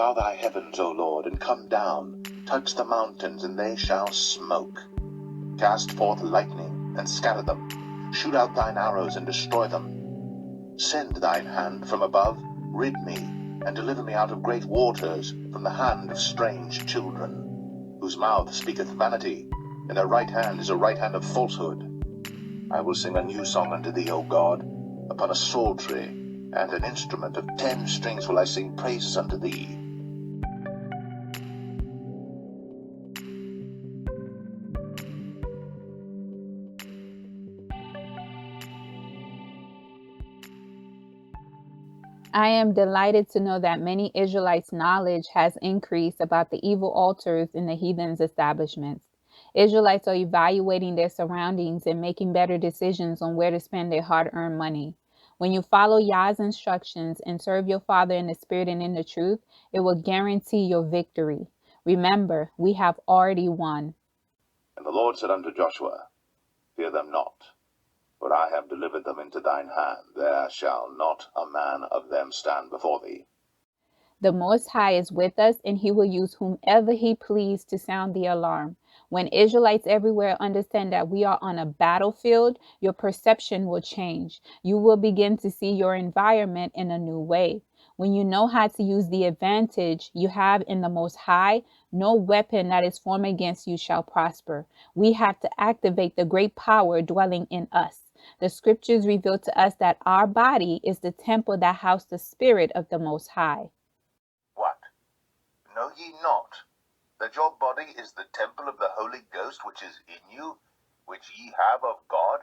Bow thy heavens, O Lord, and come down. Touch the mountains, and they shall smoke. Cast forth lightning, and scatter them. Shoot out thine arrows, and destroy them. Send thine hand from above. Rid me, and deliver me out of great waters, from the hand of strange children, whose mouth speaketh vanity, and their right hand is a right hand of falsehood. I will sing a new song unto thee, O God. Upon a psaltery and an instrument of 10 strings will I sing praises unto thee. I am delighted to know that many Israelites' knowledge has increased about the evil altars in the heathens' establishments. Israelites are evaluating their surroundings and making better decisions on where to spend their hard-earned money. When you follow Yah's instructions and serve your Father in the Spirit and in the truth, it will guarantee your victory. Remember, we have already won. And the Lord said unto Joshua, Fear them not, for I have delivered them into thine hand. There shall not a man of them stand before thee. The Most High is with us, and he will use whomever he pleased to sound the alarm. When Israelites everywhere understand that we are on a battlefield, your perception will change. You will begin to see your environment in a new way. When you know how to use the advantage you have in the Most High, no weapon that is formed against you shall prosper. We have to activate the great power dwelling in us. The scriptures reveal to us that our body is the temple that housed the Spirit of the Most High. What? Know ye not that your body is the temple of the Holy Ghost which is in you, which ye have of God,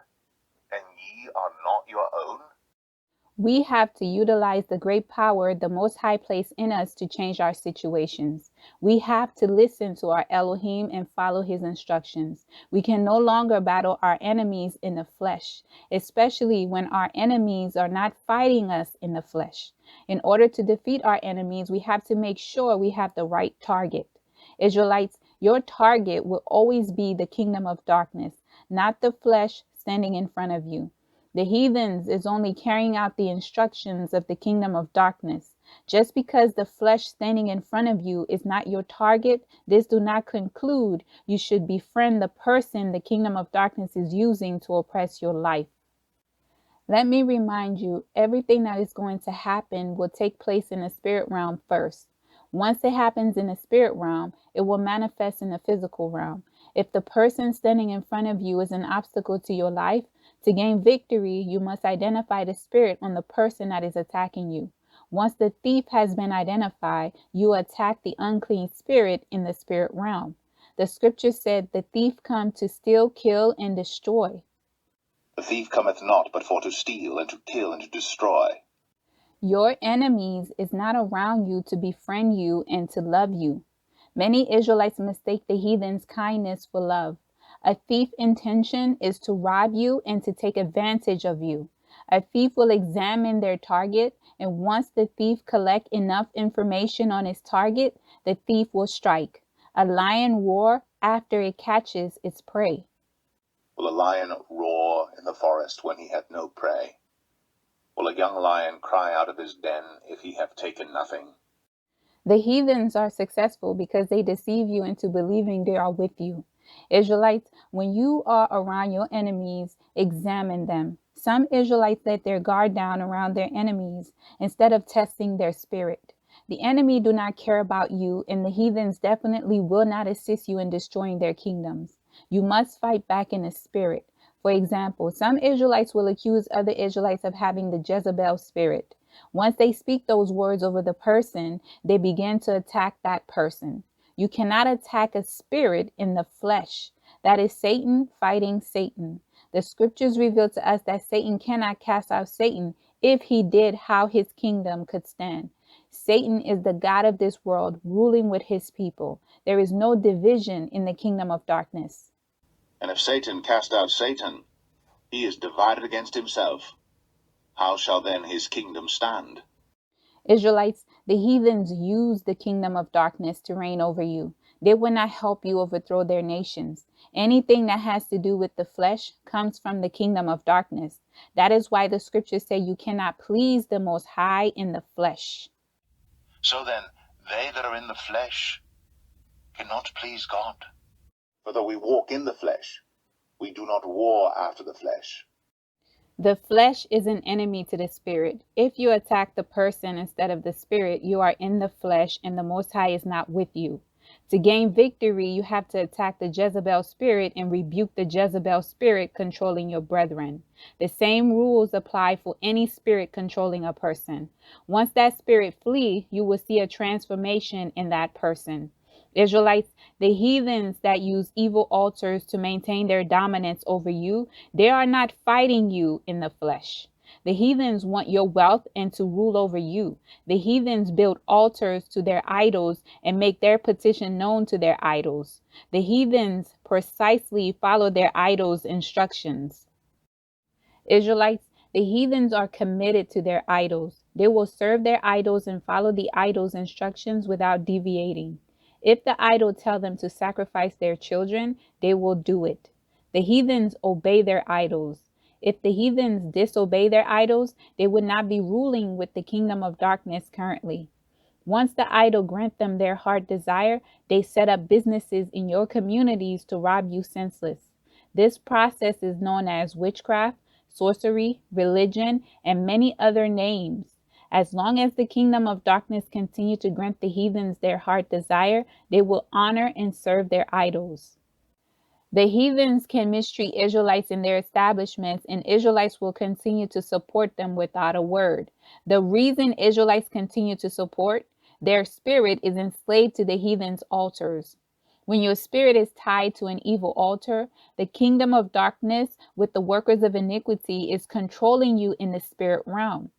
and ye are not your own? We have to utilize the great power the Most High placed in us to change our situations. We have to listen to our Elohim and follow his instructions. We can no longer battle our enemies in the flesh, especially when our enemies are not fighting us in the flesh. In order to defeat our enemies, we have to make sure we have the right target. Israelites, your target will always be the kingdom of darkness, not the flesh standing in front of you. The heathens is only carrying out the instructions of the kingdom of darkness. Just because the flesh standing in front of you is not your target, this do not conclude you should befriend the person the kingdom of darkness is using to oppress your life. Let me remind you, everything that is going to happen will take place in the spirit realm first. Once it happens in the spirit realm, it will manifest in the physical realm. If the person standing in front of you is an obstacle to your life, to gain victory, you must identify the spirit on the person that is attacking you. Once the thief has been identified, you attack the unclean spirit in the spirit realm. The scripture said the thief come to steal, kill, and destroy. The thief cometh not but for to steal, and to kill, and to destroy. Your enemies is not around you to befriend you and to love you. Many Israelites mistake the heathen's kindness for love. A thief's intention is to rob you and to take advantage of you. A thief will examine their target, and once the thief collects enough information on his target, the thief will strike. A lion roars after it catches its prey. Will a lion roar in the forest when he hath no prey? Will a young lion cry out of his den if he have taken nothing? The heathens are successful because they deceive you into believing they are with you. Israelites, when you are around your enemies, examine them. Some Israelites let their guard down around their enemies instead of testing their spirit. The enemy do not care about you, and the heathens definitely will not assist you in destroying their kingdoms. You must fight back in the spirit. For example, some Israelites will accuse other Israelites of having the Jezebel spirit. Once they speak those words over the person, they begin to attack that person. You cannot attack a spirit in the flesh. That is Satan fighting Satan. The scriptures reveal to us that Satan cannot cast out Satan. If he did, how his kingdom could stand. Satan is the god of this world, ruling with his people. There is no division in the kingdom of darkness. And if Satan cast out Satan, he is divided against himself. How shall then his kingdom stand? Israelites, the heathens use the kingdom of darkness to reign over you. They will not help you overthrow their nations. Anything that has to do with the flesh comes from the kingdom of darkness. That is why the scriptures say you cannot please the Most High in the flesh. So then, They that are in the flesh cannot please God. For though we walk in the flesh, we do not war after the flesh. The flesh is an enemy to the spirit. If you attack the person instead of the spirit, you are in the flesh and the Most High is not with you. To gain victory, you have to attack the Jezebel spirit and rebuke the Jezebel spirit controlling your brethren. The same rules apply for any spirit controlling a person. Once that spirit flee, you will see a transformation in that person. Israelites, the heathens that use evil altars to maintain their dominance over you, they are not fighting you in the flesh. The heathens want your wealth and to rule over you. The heathens build altars to their idols and make their petition known to their idols. The heathens precisely follow their idols' instructions. Israelites, the heathens are committed to their idols. They will serve their idols and follow the idols' instructions without deviating. If the idol tell them to sacrifice their children, they will do it. The heathens obey their idols. If the heathens disobey their idols, they would not be ruling with the kingdom of darkness currently. Once the idol grant them their heart desire, they set up businesses in your communities to rob you senseless. This process is known as witchcraft, sorcery, religion, and many other names. As long as the kingdom of darkness continue to grant the heathens their heart desire, they will honor and serve their idols. The heathens can mistreat Israelites in their establishments, and Israelites will continue to support them without a word. The reason Israelites continue to support their spirit is enslaved to the heathens' altars. When your spirit is tied to an evil altar, the kingdom of darkness with the workers of iniquity is controlling you in the spirit realm.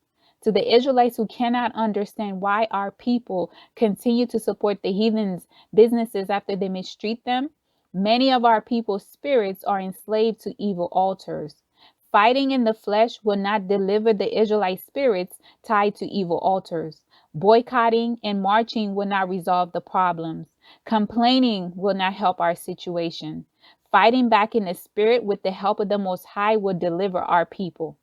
To the Israelites who cannot understand why our people continue to support the heathens' businesses after they mistreat them, many of our people's spirits are enslaved to evil altars. Fighting in the flesh will not deliver the Israelite spirits tied to evil altars. Boycotting and marching will not resolve the problems. Complaining will not help our situation. Fighting back in the spirit with the help of the Most High will deliver our people.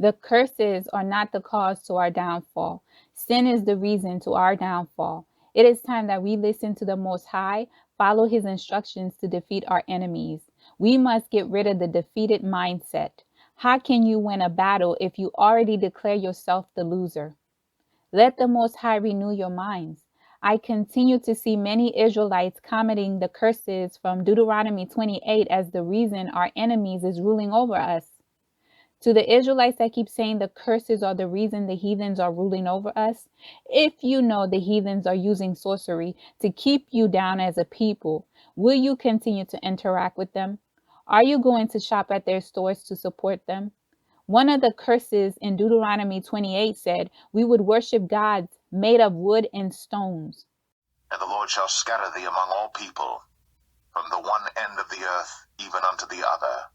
The curses are not the cause to our downfall. Sin is the reason to our downfall. It is time that we listen to the Most High, follow his instructions to defeat our enemies. We must get rid of the defeated mindset. How can you win a battle if you already declare yourself the loser? Let the Most High renew your minds. I continue to see many Israelites commenting the curses from Deuteronomy 28 as the reason our enemies is ruling over us. To the Israelites that keep saying the curses are the reason the heathens are ruling over us, if you know the heathens are using sorcery to keep you down as a people, will you continue to interact with them? Are you going to shop at their stores to support them? One of the curses in Deuteronomy 28 said we would worship gods made of wood and stones. And the Lord shall scatter thee among all people, from the one end of the earth even unto the other.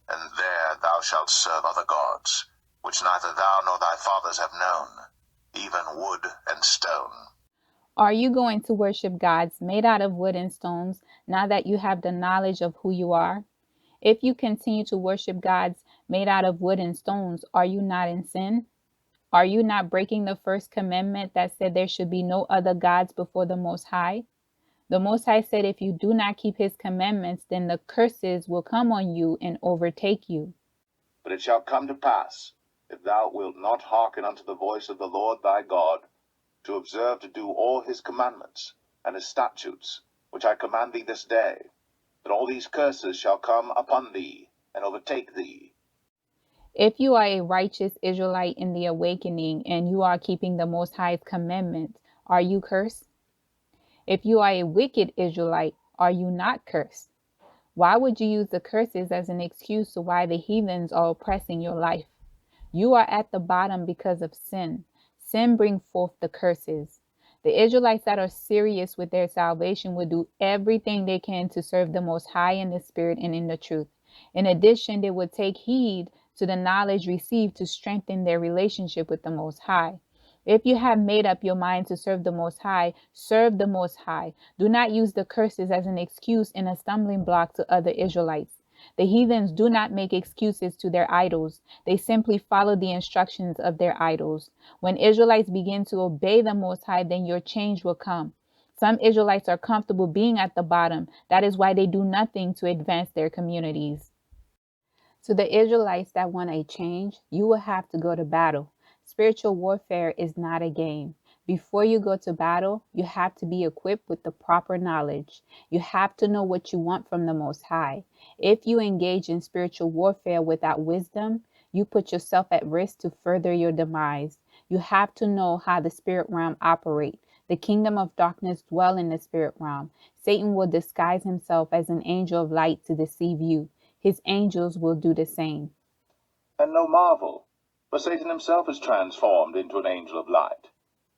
And there thou shalt serve other gods, which neither thou nor thy fathers have known, even wood and stone. Are you going to worship gods made out of wood and stones now that you have the knowledge of who you are? If you continue to worship gods made out of wood and stones, are you not in sin? Are you not breaking the first commandment that said there should be no other gods before the Most High? The Most High said if you do not keep his commandments, then the curses will come on you and overtake you. But it shall come to pass, if thou wilt not hearken unto the voice of the Lord thy God, to observe to do all his commandments and his statutes, which I command thee this day, that all these curses shall come upon thee and overtake thee. If you are a righteous Israelite in the awakening and you are keeping the Most High's commandments, are you cursed? If you are a wicked Israelite, are you not cursed? Why would you use the curses as an excuse to why the heathens are oppressing your life? You are at the bottom because of sin. Sin brings forth the curses. The Israelites that are serious with their salvation will do everything they can to serve the Most High in the Spirit and in the truth. In addition, they will take heed to the knowledge received to strengthen their relationship with the Most High. If you have made up your mind to serve the Most High, serve the Most High. Do not use the curses as an excuse and a stumbling block to other Israelites. The heathens do not make excuses to their idols. They simply follow the instructions of their idols. When Israelites begin to obey the Most High, then your change will come. Some Israelites are comfortable being at the bottom. That is why they do nothing to advance their communities. To the Israelites that want a change, you will have to go to battle. Spiritual warfare is not a game. Before you go to battle, you have to be equipped with the proper knowledge. You have to know what you want from the Most High. If you engage in spiritual warfare without wisdom, you put yourself at risk to further your demise. You have to know how the spirit realm operates. The kingdom of darkness dwell in the spirit realm. Satan will disguise himself as an angel of light to deceive you. His angels will do the same. And no marvel, for Satan himself is transformed into an angel of light.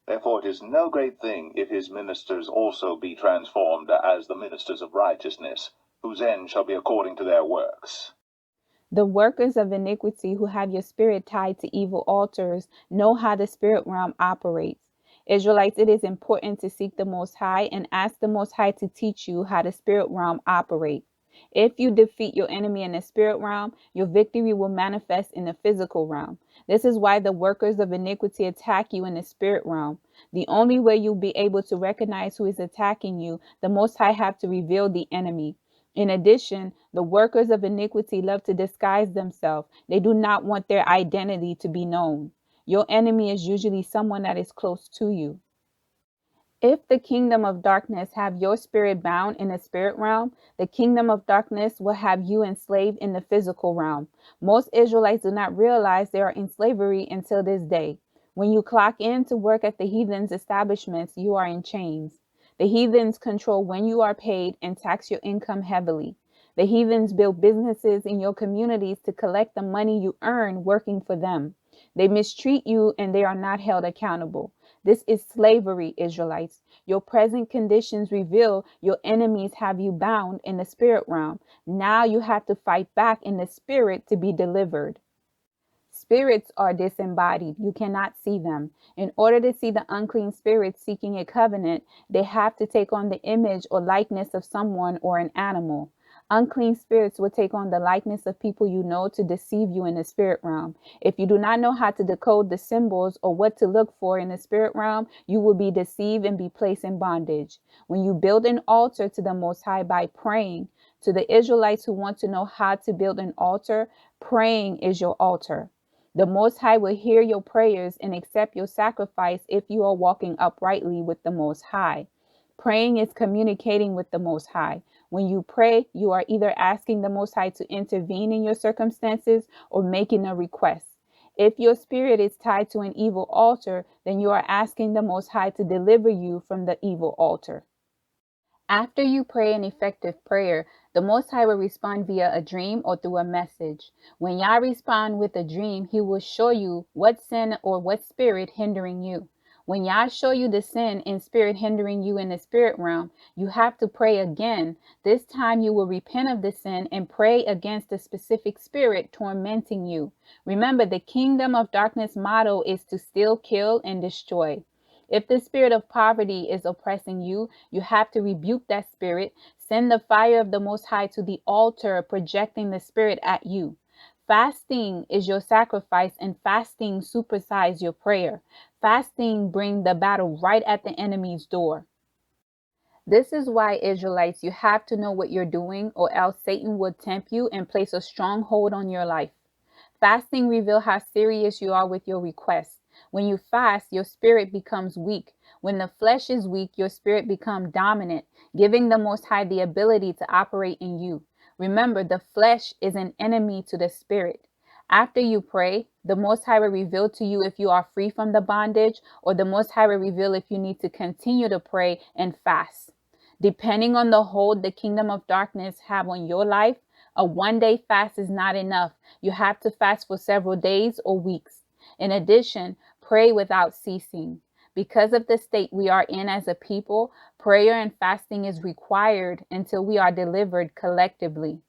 Therefore it is no great thing if his ministers also be transformed as the ministers of righteousness, whose end shall be according to their works. The workers of iniquity who have your spirit tied to evil altars know how the spirit realm operates. Israelites, it is important to seek the Most High and ask the Most High to teach you how the spirit realm operates. If you defeat your enemy in the spirit realm, your victory will manifest in the physical realm. This is why the workers of iniquity attack you in the spirit realm. The only way you'll be able to recognize who is attacking you, the Most High have to reveal the enemy. In addition, the workers of iniquity love to disguise themselves. They do not want their identity to be known. Your enemy is usually someone that is close to you. If the kingdom of darkness have your spirit bound in the spirit realm, the kingdom of darkness will have you enslaved in the physical realm. Most Israelites do not realize they are in slavery until this day. When you clock in to work at the heathens' establishments, you are in chains. The heathens control when you are paid and tax your income heavily. The heathens build businesses in your communities to collect the money you earn working for them. They mistreat you and they are not held accountable. This is slavery, Israelites. Your present conditions reveal your enemies have you bound in the spirit realm. Now you have to fight back in the spirit to be delivered. Spirits are disembodied. You cannot see them. In order to see the unclean spirits seeking a covenant, they have to take on the image or likeness of someone or an animal. Unclean spirits will take on the likeness of people you know to deceive you in the spirit realm. If you do not know how to decode the symbols or what to look for in the spirit realm, you will be deceived and be placed in bondage. When you build an altar to the Most High by praying, to the Israelites who want to know how to build an altar, praying is your altar. The Most High will hear your prayers and accept your sacrifice if you are walking uprightly with the Most High. Praying is communicating with the Most High. When you pray, you are either asking the Most High to intervene in your circumstances or making a request. If your spirit is tied to an evil altar, then you are asking the Most High to deliver you from the evil altar. After you pray an effective prayer, the Most High will respond via a dream or through a message. When Yah respond with a dream, he will show you what sin or what spirit hindering you. When Yah show you the sin and spirit hindering you in the spirit realm, you have to pray again. This time you will repent of the sin and pray against the specific spirit tormenting you. Remember, the kingdom of darkness motto is to steal, kill, and destroy. If the spirit of poverty is oppressing you, you have to rebuke that spirit. Send the fire of the Most High to the altar, projecting the spirit at you. Fasting is your sacrifice, and fasting supersides your prayer. Fasting brings the battle right at the enemy's door. This is why, Israelites, you have to know what you're doing, or else Satan will tempt you and place a stronghold on your life. Fasting reveals how serious you are with your requests. When you fast, your spirit becomes weak. When the flesh is weak, your spirit becomes dominant, giving the Most High the ability to operate in you. Remember, the flesh is an enemy to the spirit. After you pray, the Most High will reveal to you if you are free from the bondage, or the Most High will reveal if you need to continue to pray and fast. Depending on the hold the kingdom of darkness have on your life, a one-day fast is not enough. You have to fast for several days or weeks. In addition, pray without ceasing. Because of the state we are in as a people, prayer and fasting is required until we are delivered collectively.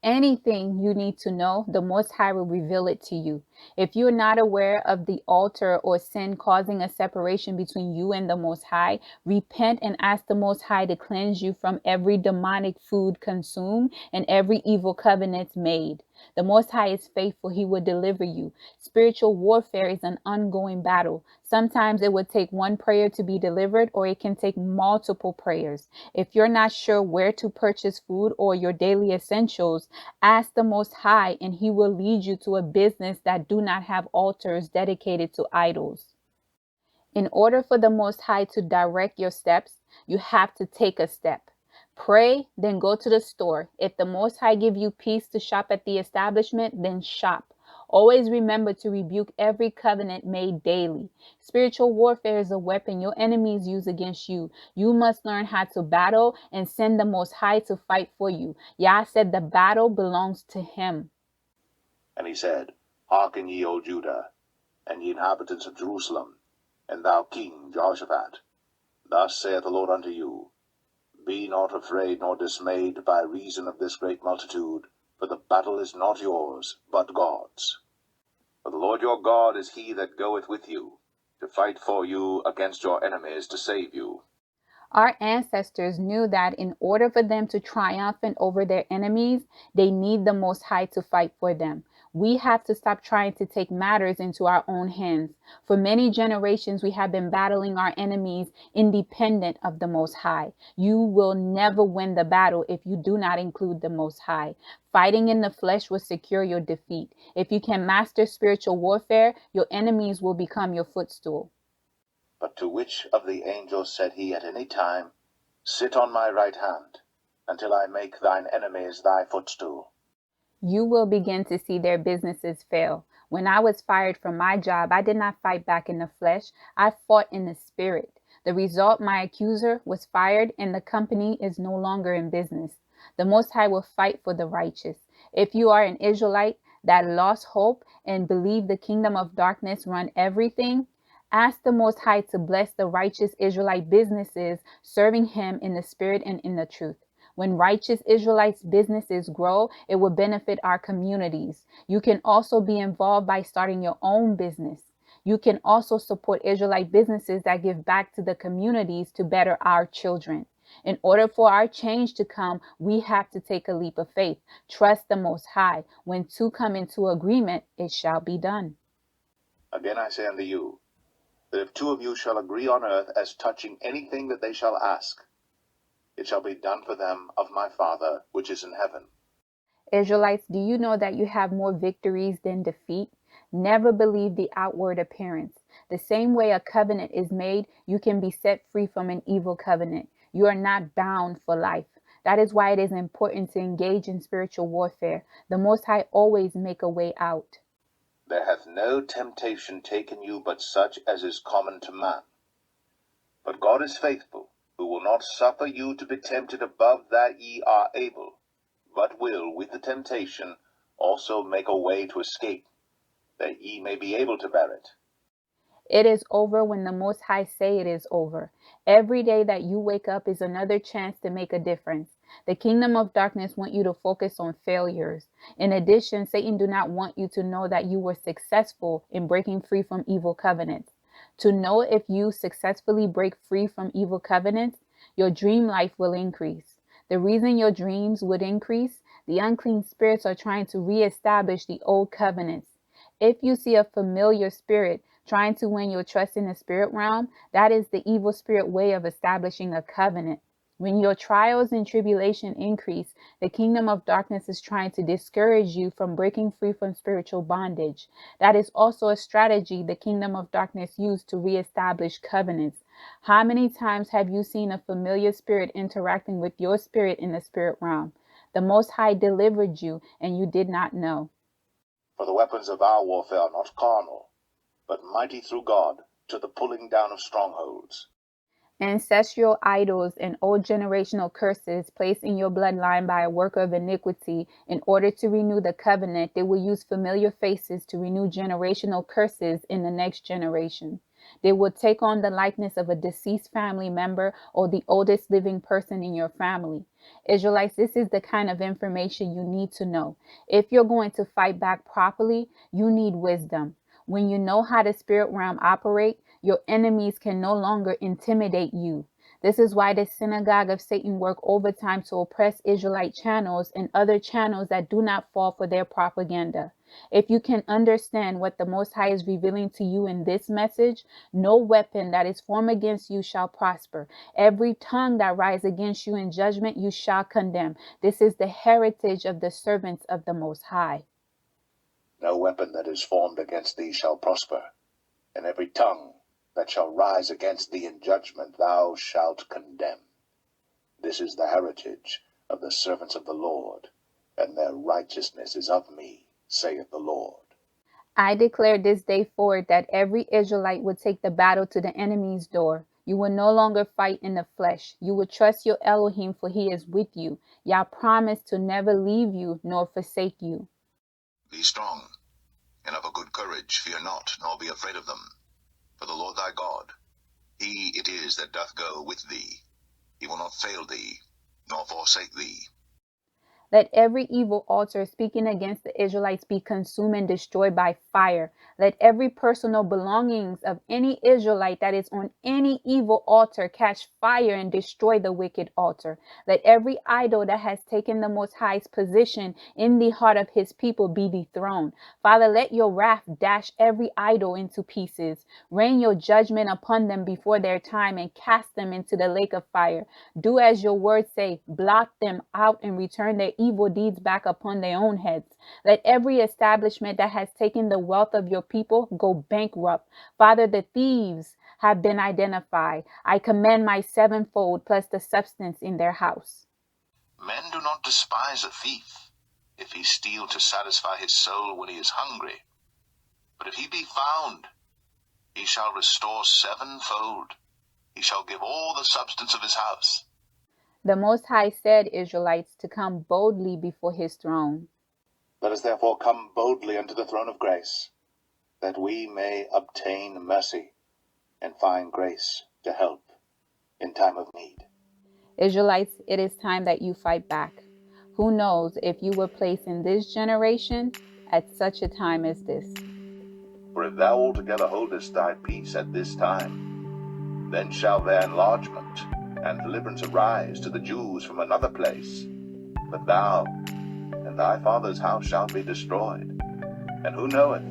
Anything you need to know, the Most High will reveal it to you. If you're not aware of the altar or sin causing a separation between you and the Most High, repent and ask the Most High to cleanse you from every demonic food consumed and every evil covenant made. The Most High is faithful. He will deliver you. Spiritual warfare is an ongoing battle. Sometimes it would take one prayer to be delivered, or it can take multiple prayers. If you're not sure where to purchase food or your daily essentials, ask the Most High and He will lead you to a business that do not have altars dedicated to idols. In order for the Most High to direct your steps, you have to take a step. Pray, then go to the store. If the Most High give you peace to shop at the establishment, then shop. Always remember to rebuke every covenant made daily. Spiritual warfare is a weapon your enemies use against you. You must learn how to battle and send the Most High to fight for you. Yah said the battle belongs to Him. And he said, Hearken ye, O Judah, and ye inhabitants of Jerusalem, and thou King Jehoshaphat. Thus saith the Lord unto you, Be not afraid nor dismayed by reason of this great multitude, for the battle is not yours, but God's. For the Lord your God is he that goeth with you, to fight for you against your enemies, to save you. Our ancestors knew that in order for them to triumph over their enemies, they need the Most High to fight for them. We have to stop trying to take matters into our own hands. For many generations, we have been battling our enemies independent of the Most High. You will never win the battle if you do not include the Most High. Fighting in the flesh will secure your defeat. If you can master spiritual warfare, your enemies will become your footstool. But to which of the angels said he at any time, Sit on my right hand, until I make thine enemies thy footstool? You will begin to see their businesses fail. When I was fired from my job, I did not fight back in the flesh. I fought in the spirit. The result, my accuser was fired and the company is no longer in business. The Most High will fight for the righteous. If you are an Israelite that lost hope and believe the kingdom of darkness run everything, ask the Most High to bless the righteous Israelite businesses serving Him in the spirit and in the truth. When righteous Israelites' businesses grow, it will benefit our communities. You can also be involved by starting your own business. You can also support Israelite businesses that give back to the communities to better our children. In order for our change to come, we have to take a leap of faith. Trust the Most High. When two come into agreement, it shall be done. Again I say unto you, that if two of you shall agree on earth as touching anything that they shall ask, it shall be done for them of my Father which is in heaven. Israelites, do you know that you have more victories than defeat? Never believe the outward appearance. The same way a covenant is made, you can be set free from an evil covenant. You are not bound for life. That is why it is important to engage in spiritual warfare. The Most High always make a way out. There hath no temptation taken you but such as is common to man. But God is faithful, who will not suffer you to be tempted above that ye are able, but will with the temptation also make a way to escape, that ye may be able to bear it. It is over when the Most High say it is over. Every day that you wake up is another chance to make a difference. The kingdom of darkness want you to focus on failures. In addition, Satan do not want you to know that you were successful in breaking free from evil covenants. To know if you successfully break free from evil covenants, your dream life will increase. The reason your dreams would increase, the unclean spirits are trying to reestablish the old covenants. If you see a familiar spirit trying to win your trust in the spirit realm, that is the evil spirit way of establishing a covenant. When your trials and tribulation increase, the kingdom of darkness is trying to discourage you from breaking free from spiritual bondage. That is also a strategy the kingdom of darkness used to reestablish covenants. How many times have you seen a familiar spirit interacting with your spirit in the spirit realm? The Most High delivered you and you did not know. For the weapons of our warfare are not carnal, but mighty through God to the pulling down of strongholds. Ancestral idols and old generational curses placed in your bloodline by a worker of iniquity in order to renew the covenant, they will use familiar faces to renew generational curses in the next generation. They would take on the likeness of a deceased family member or the oldest living person in your family. Israelites, this is the kind of information you need to know. If you're going to fight back properly, you need wisdom. When you know how the spirit realm operates, your enemies can no longer intimidate you. This is why the synagogue of Satan work overtime to oppress Israelite channels and other channels that do not fall for their propaganda. If you can understand what the Most High is revealing to you in this message, no weapon that is formed against you shall prosper. Every tongue that rises against you in judgment, you shall condemn. This is the heritage of the servants of the Most High. No weapon that is formed against thee shall prosper, and every tongue that shall rise against thee in judgment thou shalt condemn. This is the heritage of the servants of the Lord, and their righteousness is of me, saith the Lord. I declare this day forward that every Israelite would take the battle to the enemy's door. You will no longer fight in the flesh. You will trust your Elohim, for he is with you. Yah promised to never leave you nor forsake you. Be strong, and of a good courage. Fear not, nor be afraid of them. For the Lord thy God, he it is that doth go with thee. He will not fail thee, nor forsake thee. Let every evil altar speaking against the Israelites be consumed and destroyed by fire. Let every personal belongings of any Israelite that is on any evil altar catch fire and destroy the wicked altar. Let every idol that has taken the Most High's position in the heart of his people be dethroned. Father, let your wrath dash every idol into pieces. Rain your judgment upon them before their time and cast them into the lake of fire. Do as your words say, blot them out and return their evil deeds back upon their own heads. Let every establishment that has taken the wealth of your people go bankrupt. Father, the thieves have been identified. I commend my sevenfold plus the substance in their house. Men do not despise a thief, if he steal to satisfy his soul when he is hungry. But if he be found, he shall restore sevenfold. He shall give all the substance of his house. The Most High said, Israelites, to come boldly before his throne. Let us therefore come boldly unto the throne of grace, that we may obtain mercy and find grace to help in time of need. Israelites, it is time that you fight back. Who knows if you were placed in this generation at such a time as this? For if thou altogether holdest thy peace at this time, then shall their enlargement and deliverance arise to the Jews from another place. But thou and thy father's house shall be destroyed. And who knoweth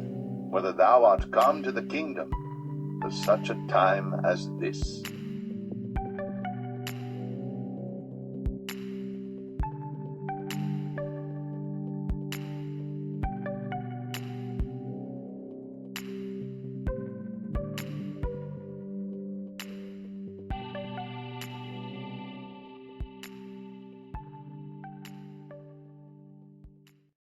whether thou art come to the kingdom for such a time as this?